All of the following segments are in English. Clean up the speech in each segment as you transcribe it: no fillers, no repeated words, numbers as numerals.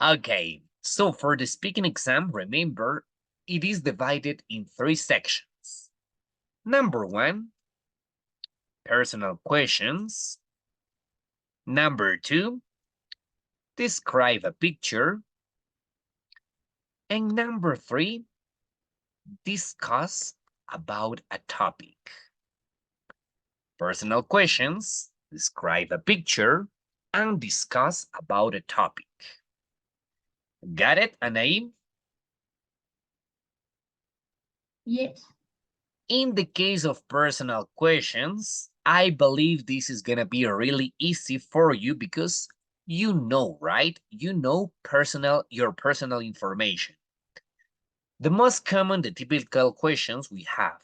Okay, so for the speaking exam, remember, it is divided in 3 sections. Number 1, personal questions. Number 2, describe a picture. And number 3, discuss about a topic. Personal questions, describe a picture, and discuss about a topic. Got it, Anaim? Yes. In the case of personal questions, I believe this is gonna be really easy for you because you know, right? You know your personal information. The most common, the typical questions we have.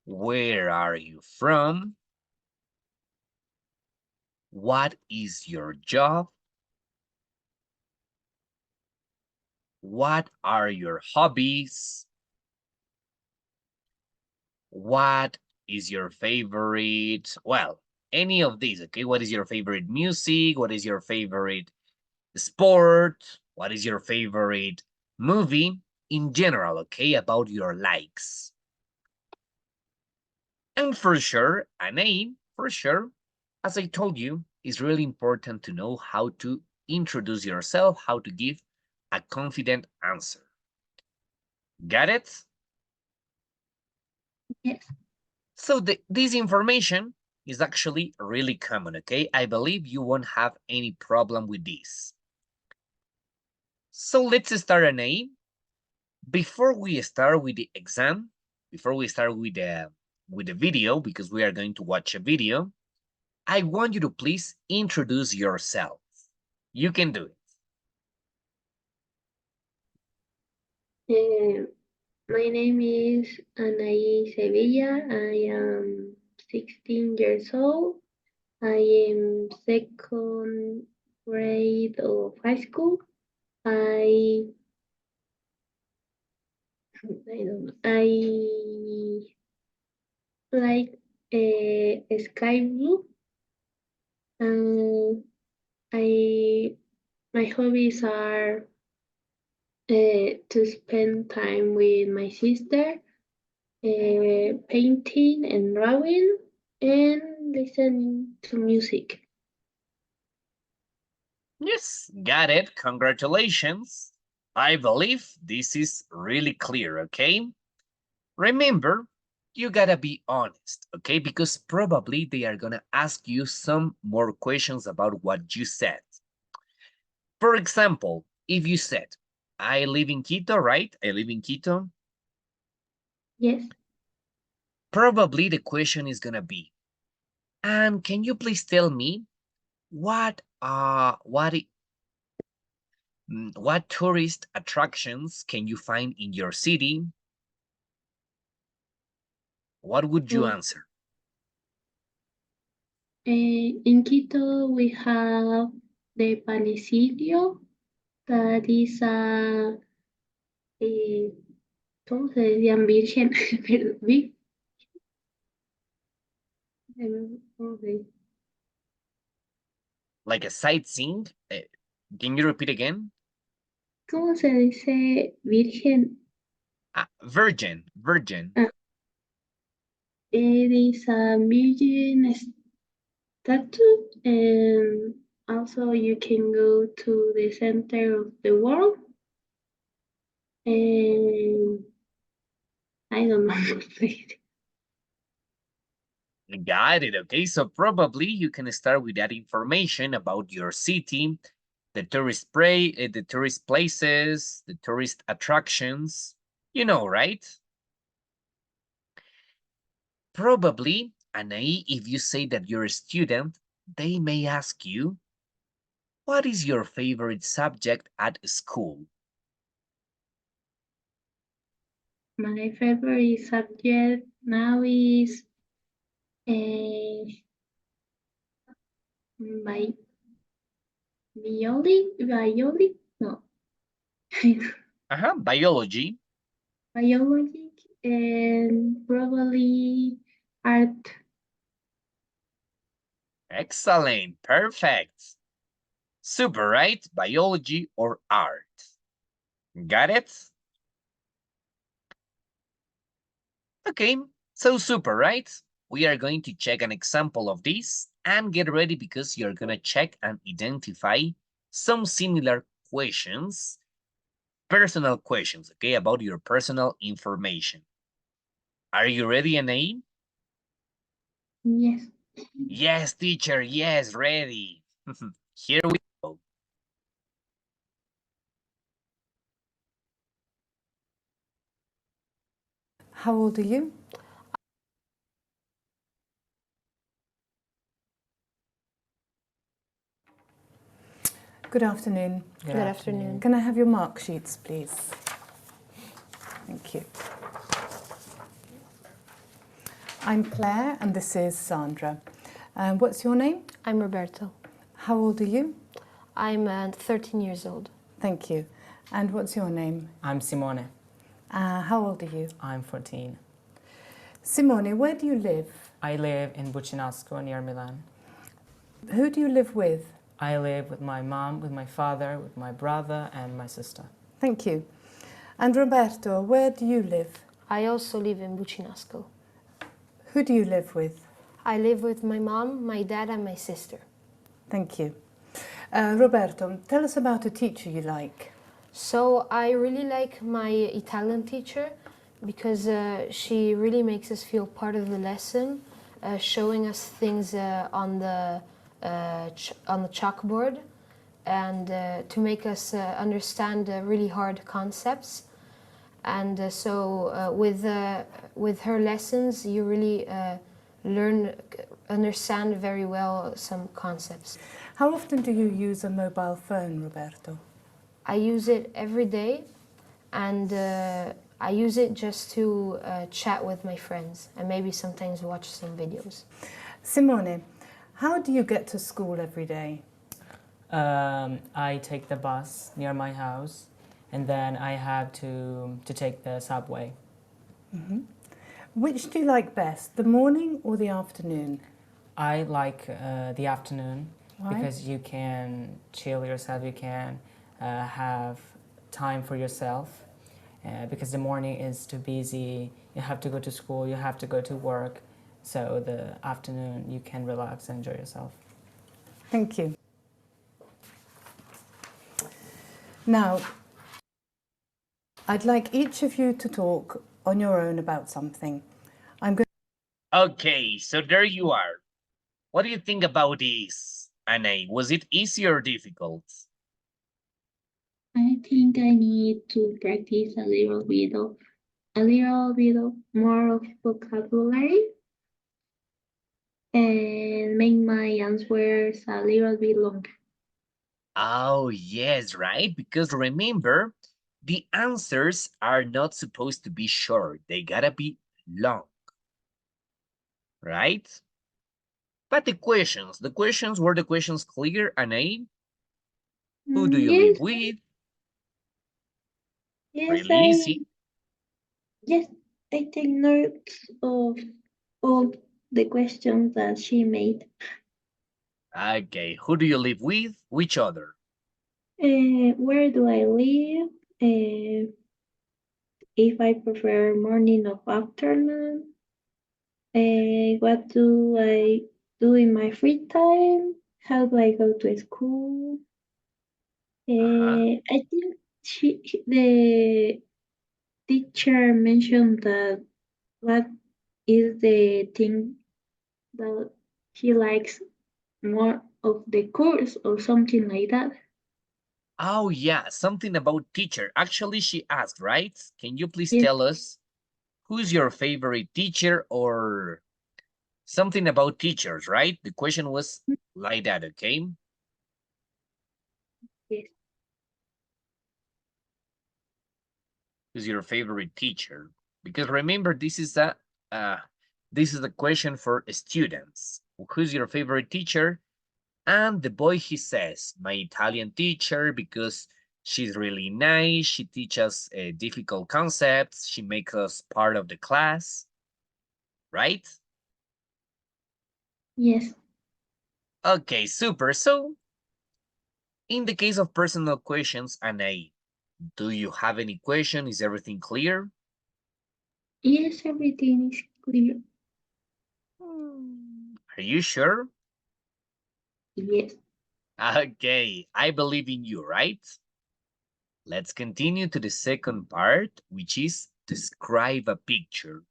Where are you from? What is your job? What are your hobbies? What is your favorite? Well, any of these, okay? What is your favorite music? What is your favorite sport? What is your favorite movie? In general, okay? About your likes. And for sure, an A, for sure, as I told you, it's really important to know how to introduce yourself, how to give a confident answer. Got it? Yes. So this information is actually really common, okay? I believe you won't have any problem with this. So let's start an A. Before we start with the exam, before we start with the video, because we are going to watch a video, I want you to please introduce yourself. You can do it. Uh, my name is Anaí Sevilla. I am 16 years old. I am second grade of high school. I I don't know. I like sky blue. And I my hobbies are to spend time with my sister, painting and drawing, and listening to music. Yes, got it. Congratulations. I believe this is really clear, okay? Remember, you gotta be honest, okay? Because probably they are gonna ask you some more questions about what you said. For example, if you said, I live in Quito, right? I live in Quito. Yes. Probably the question is gonna be, and can you please tell me what tourist attractions can you find in your city? What would you Uh, answer? in Quito, we have the Panicidio, that is eh, ¿cómo se decían? Virgen, pero, okay. Like a sightseeing? Can you repeat again? ¿Cómo se dice virgen? Virgin. Ah, it is a virgin statue, and also you can go to the center of the world, and I don't know. Got it. Okay, so probably you can start with that information about your city, the tourist places, the tourist attractions. You know, right? Probably, Anaí, if you say that you're a student, they may ask you, what is your favorite subject at school? My favorite subject now is uh, my biology, no, Biology. biology, and probably art. Excellent. Perfect. Super, right? Biology or art. Got it? Okay, so super, right? We are going to check an example of this and get ready because you're going to check and identify some similar questions, personal questions, okay, about your personal information. Are you ready, Anaí? Yes. Yes, teacher, yes, ready. Here we go. How old are you? Good afternoon. Good afternoon. Can I have your mark sheets, please? Thank you. I'm Claire and this is Sandra. What's your name? I'm Roberto. How old are you? I'm 13 years old. Thank you. And what's your name? I'm Simone. How old are you? I'm 14. Simone, where do you live? I live in Bucinasco near Milan. Who do you live with? I live with my mom, with my father, with my brother and my sister. Thank you. And Roberto, where do you live? I also live in Bucinasco. Who do you live with? I live with my mom, my dad and my sister. Thank you. Roberto, tell us about a teacher you like. So I really like my Italian teacher because she really makes us feel part of the lesson, showing us things on the chalkboard and to make us understand really hard concepts. And so with her lessons, you really understand very well some concepts. How often do you use a mobile phone, Roberto? I use it every day, and I use it just to chat with my friends and maybe sometimes watch some videos. Simone, how do you get to school every day? I take the bus near my house and then I have to take the subway. Mm-hmm. Which do you like best, the morning or the afternoon? I like the afternoon. Why? Because you can chill yourself, you can have time for yourself. Because the morning is too busy, you have to go to school, you have to go to work. So the afternoon you can relax and enjoy yourself. Thank you. Now, I'd like each of you to talk on your own about something. I'm going. Okay, so there you are. What do you think about this, Anaí? Was it easy or difficult? I think I need to practice a little bit more of vocabulary and make my answers a little bit longer. Oh, yes, right? Because remember, the answers are not supposed to be short. They gotta be long, right? But the questions, were the questions clear, Anaí? Who do you Yes, live with? yes, Really easy. yes, I take notes of all the questions that she made. Okay, who do you live with? Which other? Where do I live? If I prefer morning or afternoon? What do I do in my free time? How do I go to school? I think the teacher mentioned that what is the thing that he likes more of the course or something like that. Oh, yeah, something about teacher. Actually, she asked, right? Can you please Yes. tell us who's your favorite teacher or something about teachers, right? The question was like that, okay? Yes. Who's your favorite teacher? Because remember, this is a question for students. Who's your favorite teacher? And the boy, he says, my Italian teacher, because she's really nice. She teaches difficult concepts. She makes us part of the class, right? Yes. Okay, super. So In the case of personal questions, Anaí, do you have any question? Is everything clear? Yes, everything is clear. Are you sure? Yes. Okay, I believe in you, right? Let's continue to the second part, which is describe a picture.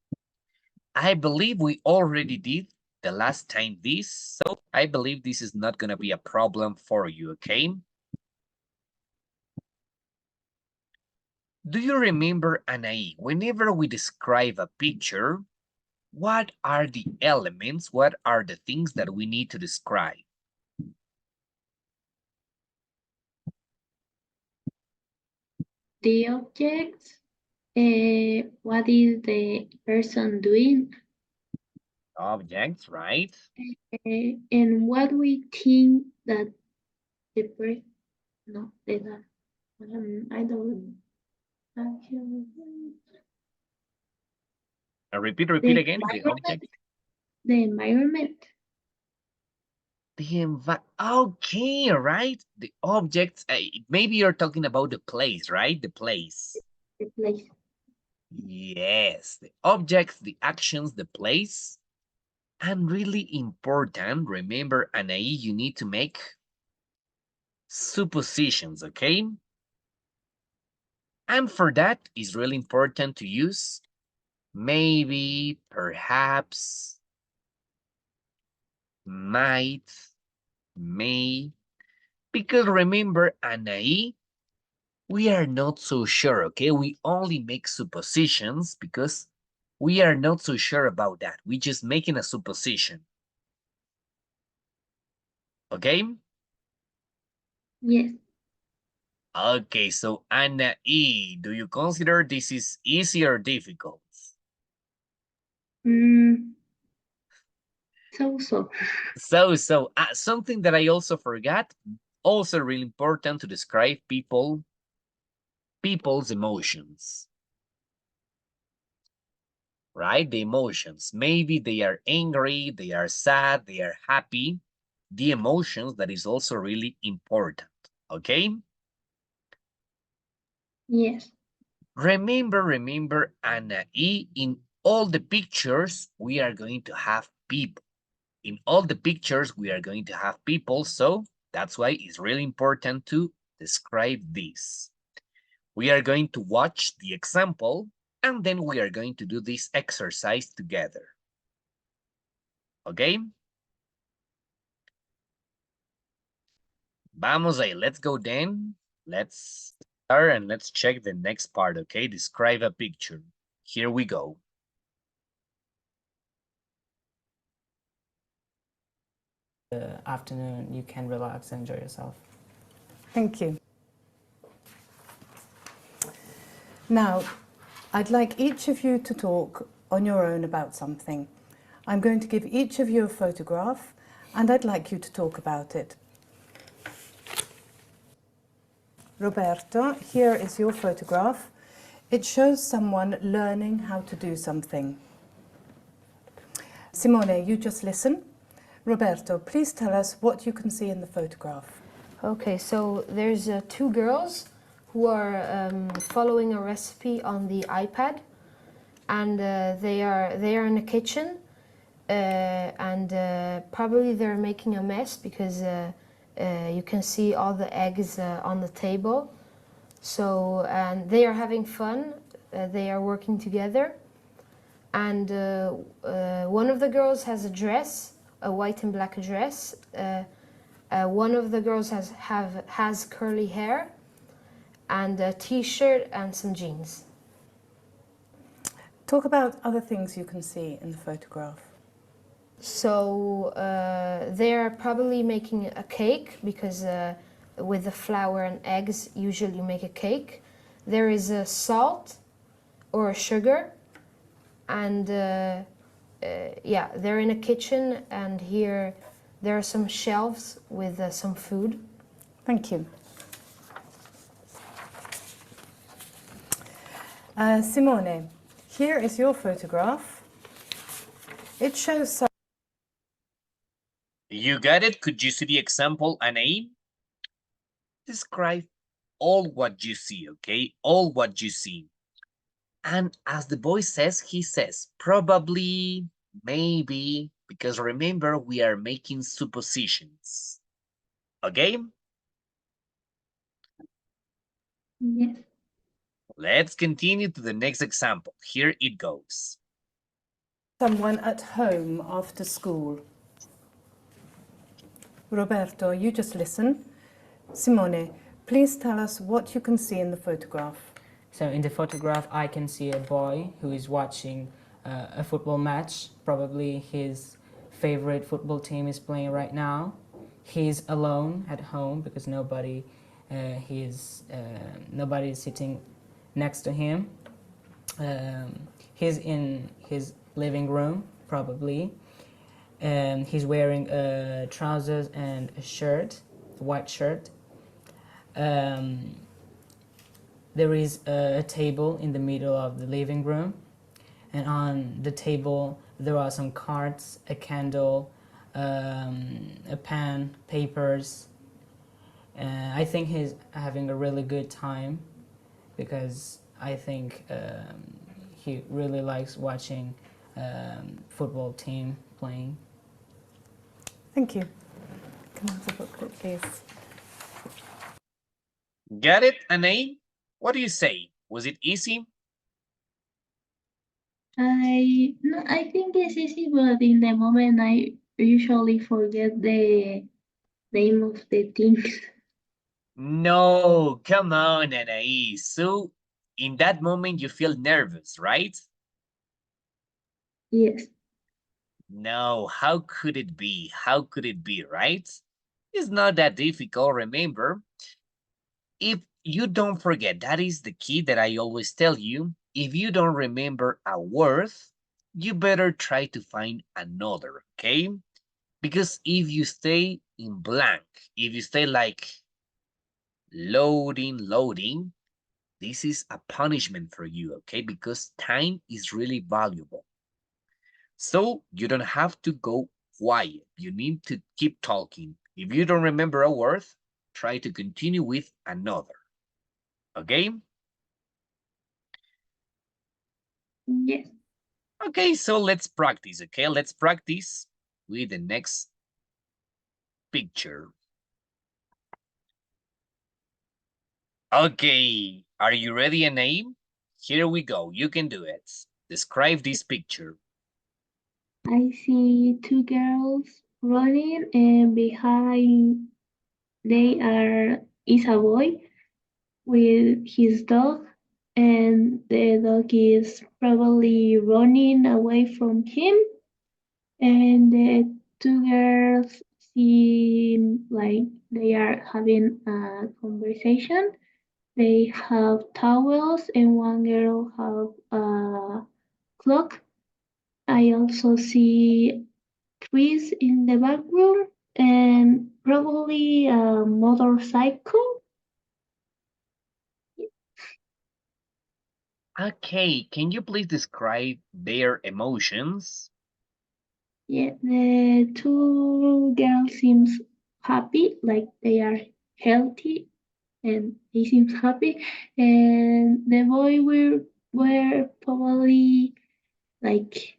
I believe we already did the last time this, so I believe this is not going to be a problem for you, okay? Do you remember, Anaí, whenever we describe a picture, what are the elements, what are the things that we need to describe? The objects, what is the person doing, Objects, right? and what we think that the person, no, the, I don't, Repeat the again, the object. the environment, Okay, right? The objects, maybe you're talking about the place, right? The place. the place. Yes, the objects, the actions, the place. And really important, remember, Anaí, you need to make suppositions, okay? And for that, it's really important to use maybe, perhaps, might, may, because remember, Anaí, we are not so sure, okay? We only make suppositions because we are not so sure about that. We're just making a supposition. Okay? Yes. Okay, so Anaí, do you consider this is easy or difficult? So. Something that I also forgot, also really important to describe people's emotions. Right? The emotions. Maybe they are angry, they are sad, they are happy. The emotions, that is also really important. Okay? Yes. Remember, Anaí, in all the pictures, we are going to have people. In all the pictures, we are going to have people, so that's why it's really important to describe this. We are going to watch the example, and then we are going to do this exercise together. Okay? Vamos ahí, let's go then. Let's start and let's check the next part, okay? Describe a picture. Here we go. The afternoon, you can relax and enjoy yourself. Thank you. Now, I'd like each of you to talk on your own about something. I'm going to give each of you a photograph, and I'd like you to talk about it. Roberto, here is your photograph. It shows someone learning how to do something. Simone, you just listen. Roberto, please tell us what you can see in the photograph. Okay, so there's two girls who are following a recipe on the iPad, and they are in the kitchen, and probably they're making a mess because you can see all the eggs on the table. So, and they are having fun. They are working together, and one of the girls has a dress, a white and black dress. One of the girls has curly hair, and a t-shirt and some jeans. Talk about other things you can see in the photograph. So they're probably making a cake because with the flour and eggs, usually you make a cake. There is a salt or a sugar, and yeah, they're in a kitchen, and here there are some shelves with some food. Thank you. Simone, here is your photograph. It shows some. You got it? Could you see the example, Anaí? describe all what you see, okay? All what you see. And as the boy says, he says, probably, maybe, because remember, we are making suppositions. Okay? Yes. Let's continue to the next example. Here it goes. Someone at home after school. Roberto, you just listen. Simone, please tell us what you can see in the photograph. So in the photograph, I can see a boy who is watching a football match. Probably his favorite football team is playing right now. He's alone at home because nobody is sitting next to him. He's in his living room, probably. He's wearing trousers and a shirt, a white shirt. There is a table in the middle of the living room, and on the table there are some cards, a candle, a pen, papers. I think he's having a really good time because I think he really likes watching football team playing. Thank you. Can I have the booklet, please? Got it, Anaï? What do you say? Was it easy? I think it's easy, but in the moment I usually forget the name of the things. No, come on, Anaïs. So, in that moment, you feel nervous, right? Yes. No, how could it be? How could it be, right? It's not that difficult, remember. If you don't forget, that is the key that I always tell you. If you don't remember a word, you better try to find another, okay? Because if you stay in blank, if you stay like loading, this is a punishment for you, okay? Because time is really valuable. So you don't have to go quiet. You need to keep talking. If you don't remember a word, try to continue with another. Okay? Yes. Okay, so let's practice, okay? Let's practice with the next picture. Okay, are you ready, Anaïm? Here we go. You can do it. Describe this picture. I see two girls running, and behind is a boy with his dog, and the dog is probably running away from him, and the two girls seem like they are having a conversation. They have towels, and one girl have a clock. I also see trees in the background and probably a motorcycle. Okay, can you please describe their emotions? Yeah, the two girls seems happy, like they are healthy and they seem happy. And the boy were probably like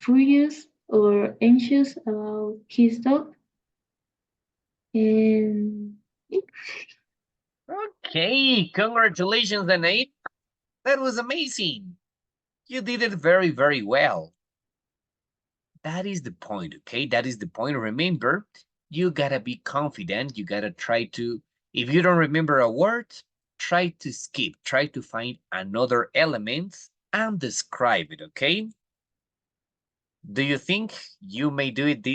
furious or anxious about his dog. And Okay, congratulations, Anaïm. That was amazing. You did it very, very well. That is the point, okay? That is the point. Remember, you gotta be confident. You gotta try to, if you don't remember a word, try to skip, try to find another element and describe it, okay? Do you think you may do it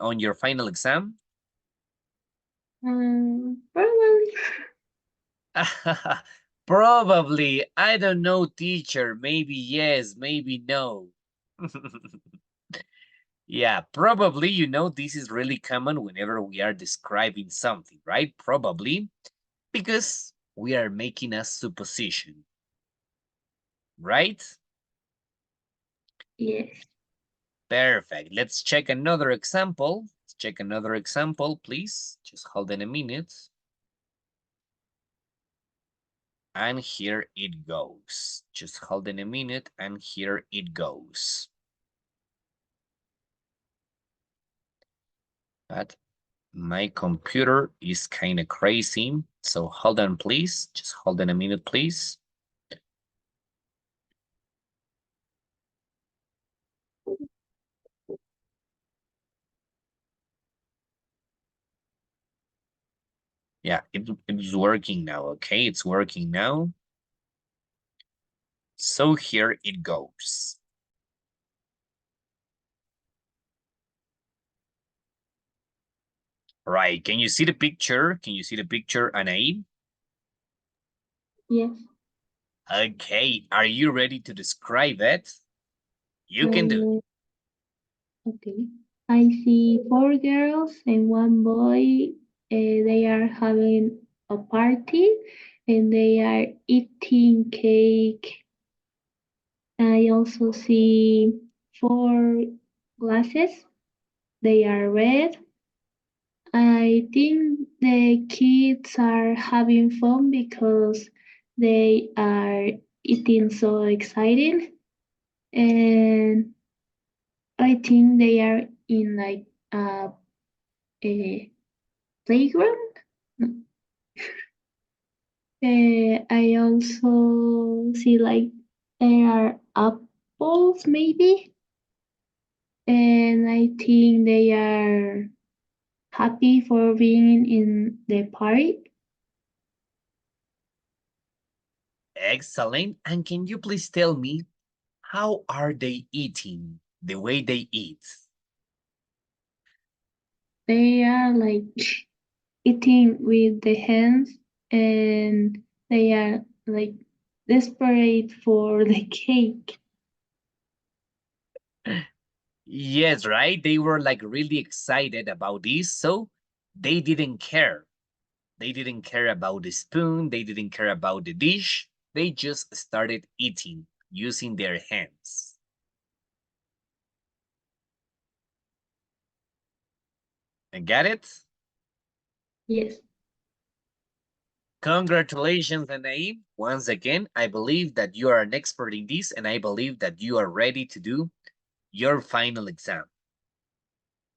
on your final exam? probably. Probably. I don't know, teacher. Maybe yes, maybe no. Yeah, probably, this is really common whenever we are describing something, right? Probably, because we are making a supposition, right? Yes. Perfect. Let's check another example. Let's check another example, please. Just hold on a minute. And here it goes. Just hold on a minute, and here it goes. But my computer is kind of crazy, so hold on, please. Just hold on a minute, please. Yeah, it's working now, okay? It's working now. So here it goes. Right, can you see the picture? Can you see the picture, Anaid? Yes. Okay, are you ready to describe it? You can do. Okay. I see 4 girls and 1 boy. They are having a party and they are eating cake. I also see 4 glasses. They are red. I think the kids are having fun because they are eating so exciting. And I think they are in like a playground. I also see like there are apples maybe, and I think they are happy for being in the park. Excellent. And can you please tell me, how are they eating? The way they eat? They are like eating with the hands, and they are like desperate for the cake. Yes, right? They were like really excited about this, so they didn't care. They didn't care about the spoon, they didn't care about the dish. They just started eating using their hands. And get it? Yes. Congratulations, Anaib. Once again, I believe that you are an expert in this, and I believe that you are ready to do your final exam.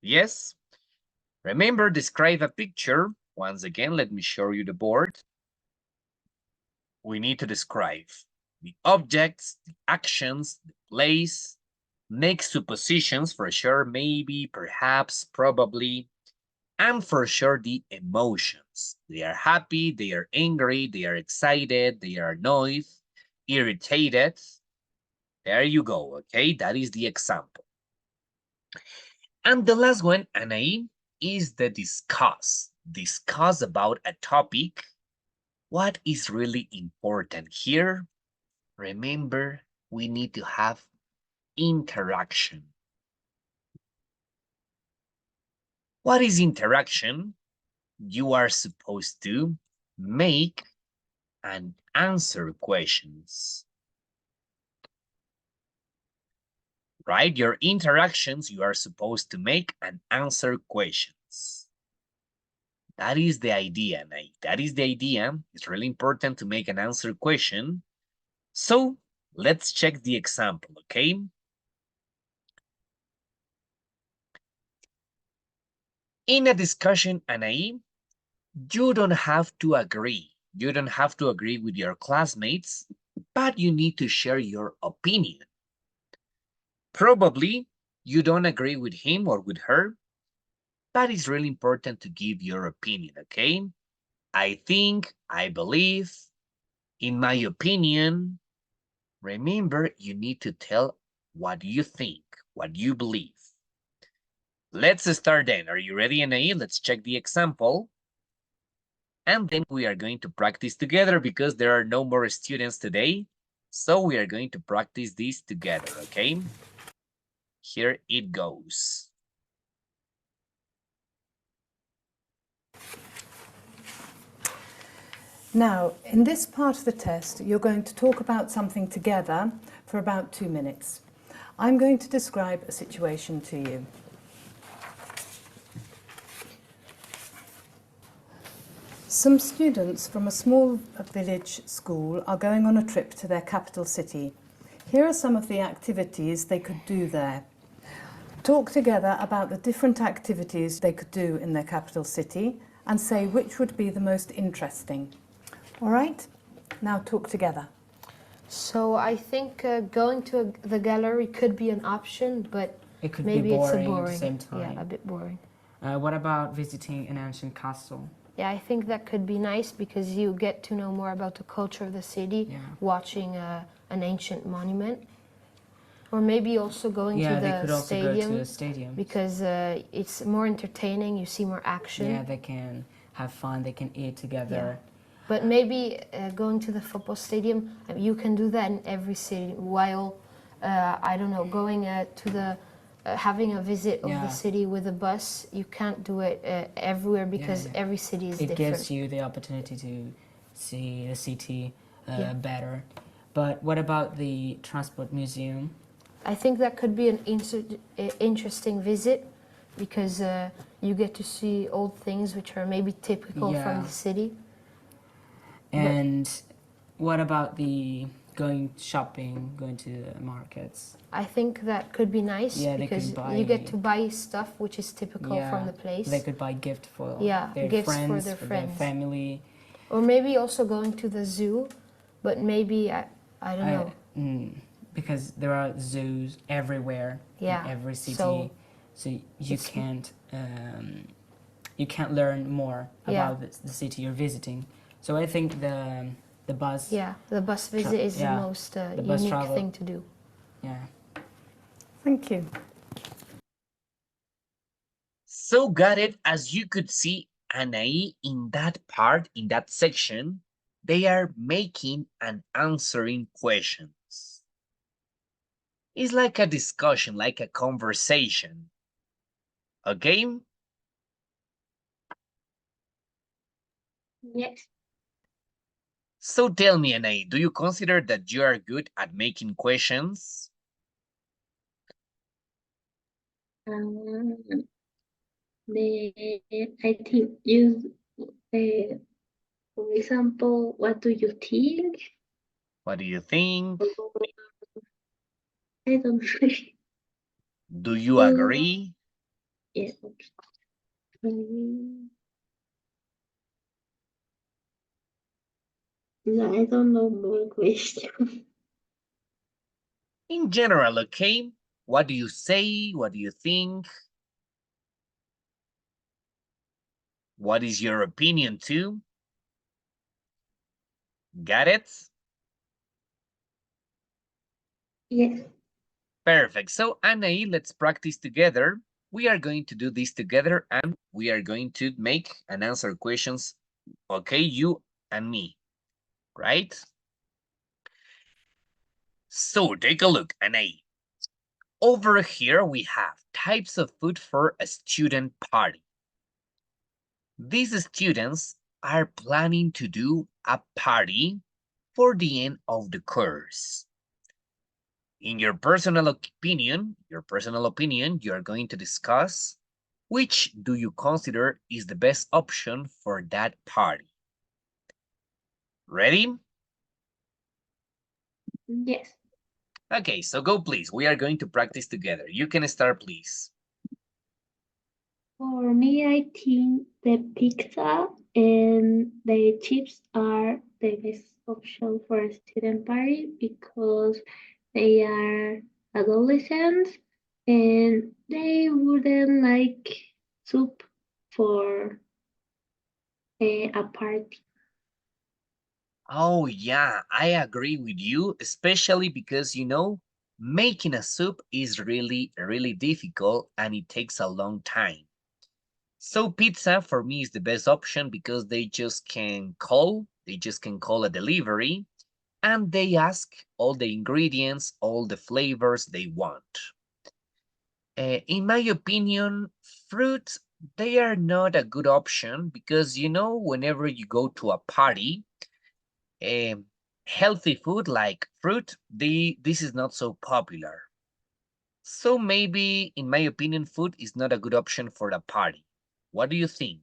Yes? Remember, describe a picture. Once again, let me show you the board. We need to describe the objects, the actions, the place, make suppositions for sure, maybe, perhaps, probably, and for sure the emotions. They are happy, they are angry, they are excited, they are annoyed, irritated. There you go, okay? That is the example. And the last one, Anaí, is the discuss. Discuss about a topic. What is really important here? Remember, we need to have interaction. What is interaction? You are supposed to make and answer questions. Right? Your interactions, you are supposed to make and answer questions. That is the idea, Nate. That is the idea. It's really important to make an answer question. So let's check the example, okay? In a discussion, Anaí, you don't have to agree. You don't have to agree with your classmates, but you need to share your opinion. Probably you don't agree with him or with her, but it's really important to give your opinion, okay? I think, I believe, in my opinion. Remember, you need to tell what you think, what you believe. Let's start then. Are you ready, Anaí? Let's check the example. And then we are going to practice together because there are no more students today. So we are going to practice this together, okay? Here it goes. Now, in this part of the test, you're going to talk about something together for about 2 minutes. I'm going to describe a situation to you. Some students from a small village school are going on a trip to their capital city. Here are some of the activities they could do there. Talk together about the different activities they could do in their capital city and say which would be the most interesting. All right? Now talk together. So I think going to the gallery could be an option, but It could maybe be it's a boring, boring. at the same time. Yeah, a bit boring. What about visiting an ancient castle? Yeah, I think that could be nice because you get to know more about the culture of the city, Yeah. watching an ancient monument. Or maybe also going Yeah, to they could the also go to stadium a stadium. because it's more entertaining, you see more action. Yeah, they can have fun, they can eat together. But maybe going to the football stadium, you can do that in every city. While I don't know, going to the having a visit of Yeah. the city with a bus, you can't do it everywhere because yeah. every city is It different. gives you the opportunity to see the city Yeah. better. But what about the transport museum? I think that could be an interesting visit because you get to see old things which are maybe typical Yeah. from the city. And what about the going shopping, going to the markets? I think that could be nice Yeah, they because could you get buy- to buy stuff which is typical from the place. They could buy gift for Yeah, their gifts for friends, their for friends. their family. Or maybe also going to the zoo, but maybe I don't know. Because there are zoos everywhere Yeah, in every city, so so you it's- can't learn more Yeah. about the city you're visiting. So I think the bus, Yeah, the bus visit is yeah, the most the bus unique travel. thing to do. yeah. Thank you. So got it. As you could see, Anai, in that part, in that section, they are making and answering questions. It's like a discussion, like a conversation. Okay? Yes. So tell me, Anai, do you consider that you are good at making questions? Um, I think use, for example, what do you think? What do you think? I don't know. Do you agree? Yeah. No, I don't know more questions. In general, okay? What do you say? What do you think? What is your opinion too? Got it? Yes. Perfect. So, Anai, let's practice together. We are going to do this together and we are going to make and answer questions, okay? You and me, right? So, take a look, Anai. Over here, we have types of food for a student party. These students are planning to do a party for the end of the course. In your personal opinion, you are going to discuss which do you consider is the best option for that party. Ready? Yes. Okay, so go please. We are going to practice together. You can start, please. For me, I think the pizza and the chips are the best option for a student party because they are adolescents and they wouldn't like soup for a party. Oh yeah, I agree with you, especially because, making a soup is really, really difficult and it takes a long time. So pizza for me is the best option because they just can call a delivery and they ask all the ingredients, all the flavors they want. In my opinion, fruits, they are not a good option because, whenever you go to a party, healthy food like fruit, this is not so popular. So maybe, in my opinion, food is not a good option for the party. What do you think?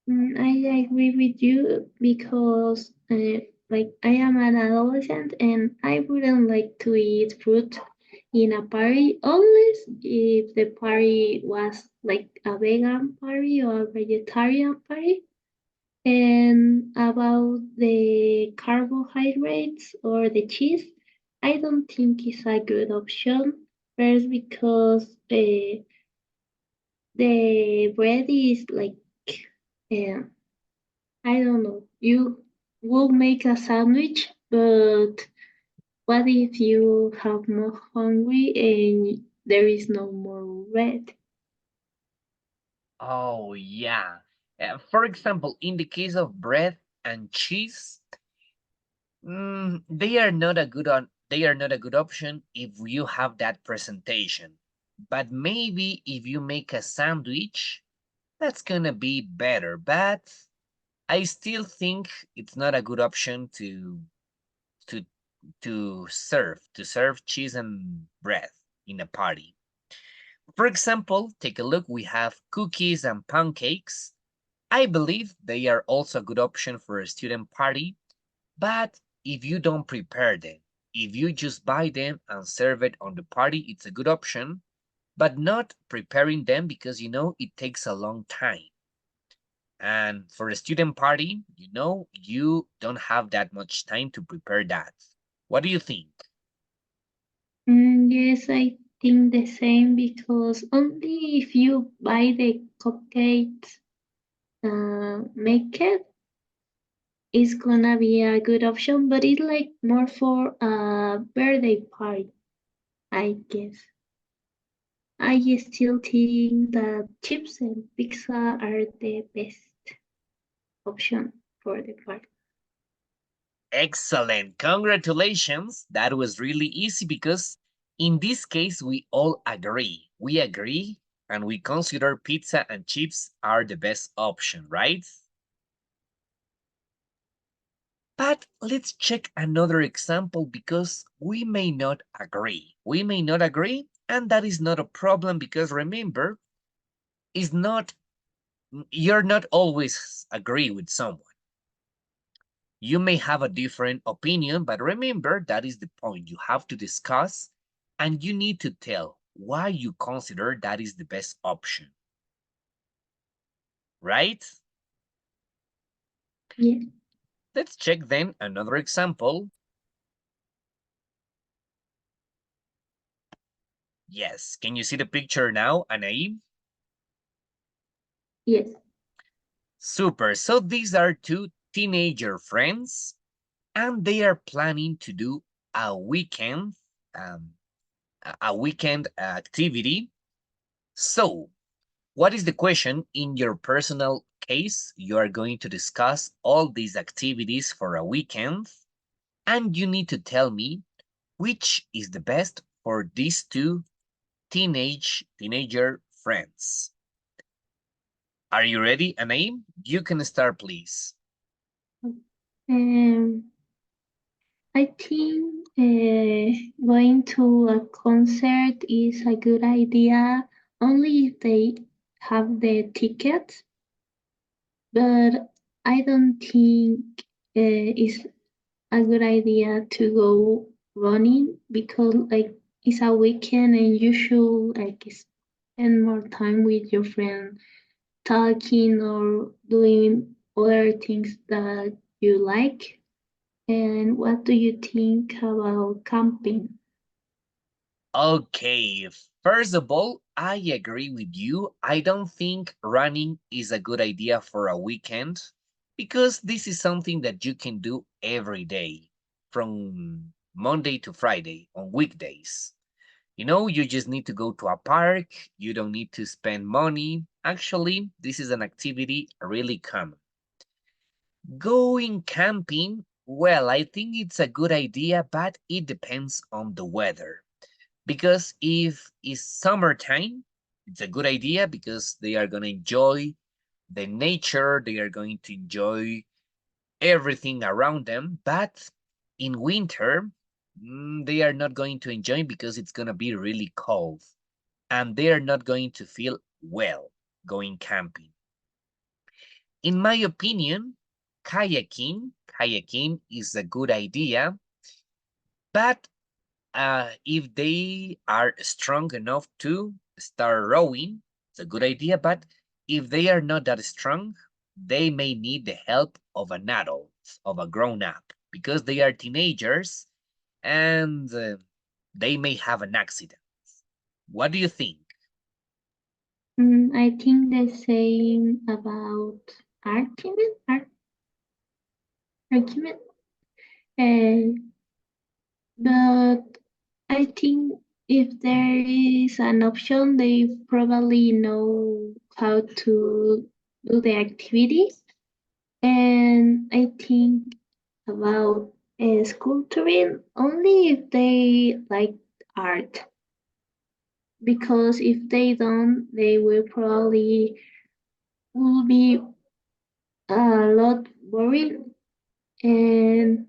I agree with you because, like, I am an adolescent and I wouldn't like to eat fruit in a party unless if the party was like a vegan party or a vegetarian party. And about the carbohydrates or the cheese, I don't think it's a good option. First, because the bread is like, uh, I don't know, you will make a sandwich, but what if you have more hungry and there is no more bread? Oh, yeah. For example, in the case of bread and cheese, they are not a good option if you have that presentation. But maybe if you make a sandwich, that's gonna be better. But I still think it's not a good option to serve cheese and bread in a party. For example, take a look, we have cookies and pancakes. I believe they are also a good option for a student party, but if you don't prepare them, if you just buy them and serve it on the party, it's a good option, but not preparing them because it takes a long time. And for a student party, you don't have that much time to prepare that. What do you think? Yes, I think the same because only if you buy the cupcakes, make it is gonna be a good option, but it's like more for a birthday party, I guess. I still think that chips and pizza are the best option for the party. Excellent. Congratulations. That was really easy because in this case, we all agree. We agree and we consider pizza and chips are the best option, right? But let's check another example because we may not agree. We may not agree, and that is not a problem because remember, is not you're not always agree with someone. You may have a different opinion, but remember that is the point. You have to discuss and you need to tell why you consider that is the best option. Right? Yeah. Let's check then another example. Yes, can you see the picture now, Anaim? Yes. Super. So these are two teenager friends, and they are planning to do a weekend, um, a weekend activity. So, what is the question? In your personal case, you are going to discuss all these activities for a weekend, and you need to tell me which is the best for these two teenager friends. Are you ready, Anaim? You can start, please. Um, I think going to a concert is a good idea only if they have the tickets, but I don't think it's a good idea to go running because like it's a weekend and you should like spend more time with your friend talking or doing other things that you like. And what do you think about camping? Okay, first of all, I agree with you. I don't think running is a good idea for a weekend because this is something that you can do every day from Monday to Friday on weekdays. You just need to go to a park, you don't need to spend money. Actually, this is an activity really common. Going camping, well, I think it's a good idea, but it depends on the weather. Because if it's summertime, it's a good idea because they are going to enjoy the nature, they are going to enjoy everything around them. But in winter, they are not going to enjoy because it's going to be really cold and they are not going to feel well going camping. In my opinion, kayaking is a good idea, but if they are strong enough to start rowing, it's a good idea, but if they are not that strong, they may need the help of an adult, of a grown-up, because they are teenagers and they may have an accident. What do you think? I think the same about argument. Argument. But I think if there is an option, they probably know how to do the activities. And I think about sculpturing only if they like art. Because if they don't, they will probably will be a lot worried. And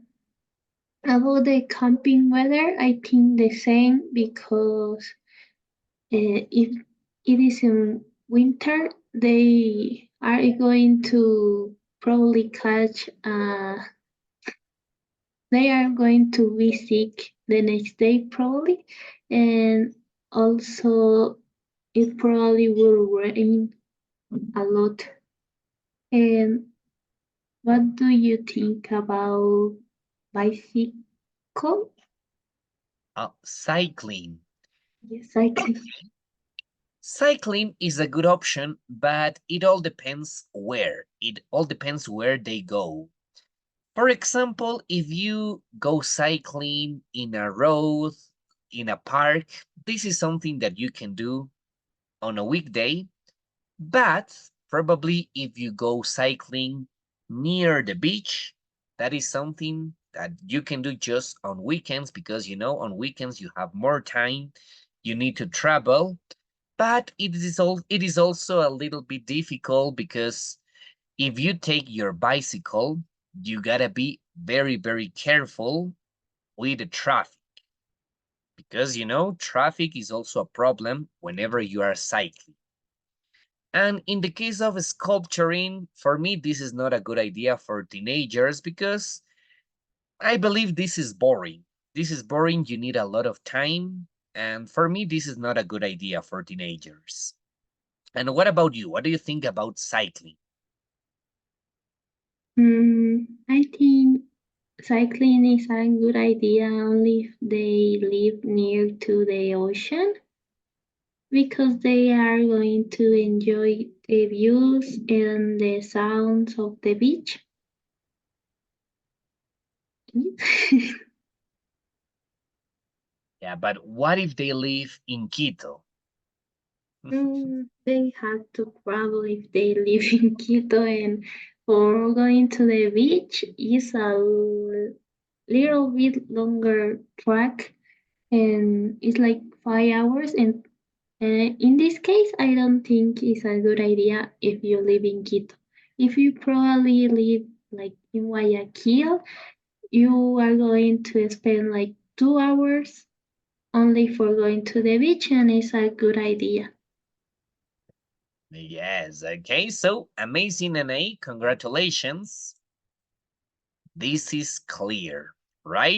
about the camping weather, I think the same because if it is in winter, they are going to probably catch, they are going to be sick the next day probably. And also it probably will rain a lot. And what do you think about bicycle? Cycling. Yes, I can. Cycling is a good option, but it all depends where. It all depends where they go. For example, if you go cycling in a road, in a park, this is something that you can do on a weekday. But probably if you go cycling near the beach, that is something that you can do just on weekends because, on weekends you have more time, you need to travel. But it is also a little bit difficult because if you take your bicycle, you gotta be very, very careful with the traffic because, traffic is also a problem whenever you are cycling. And in the case of sculpturing, for me, this is not a good idea for teenagers because I believe this is boring. This is boring. You need a lot of time. And for me, this is not a good idea for teenagers. And what about you? What do you think about cycling? I think cycling is a good idea only if they live near to the ocean because they are going to enjoy the views and the sounds of the beach. Yeah, but what if they live in Quito? They have to travel if they live in Quito, and for going to the beach is a little bit longer track, and it's like 5 hours. And in this case, I don't think it's a good idea if you live in Quito. If you probably live like in Guayaquil, you are going to spend like 2 hours only for going to the beach, and it's a good idea. Yes, okay, so amazing, Nene, congratulations. This is clear, right?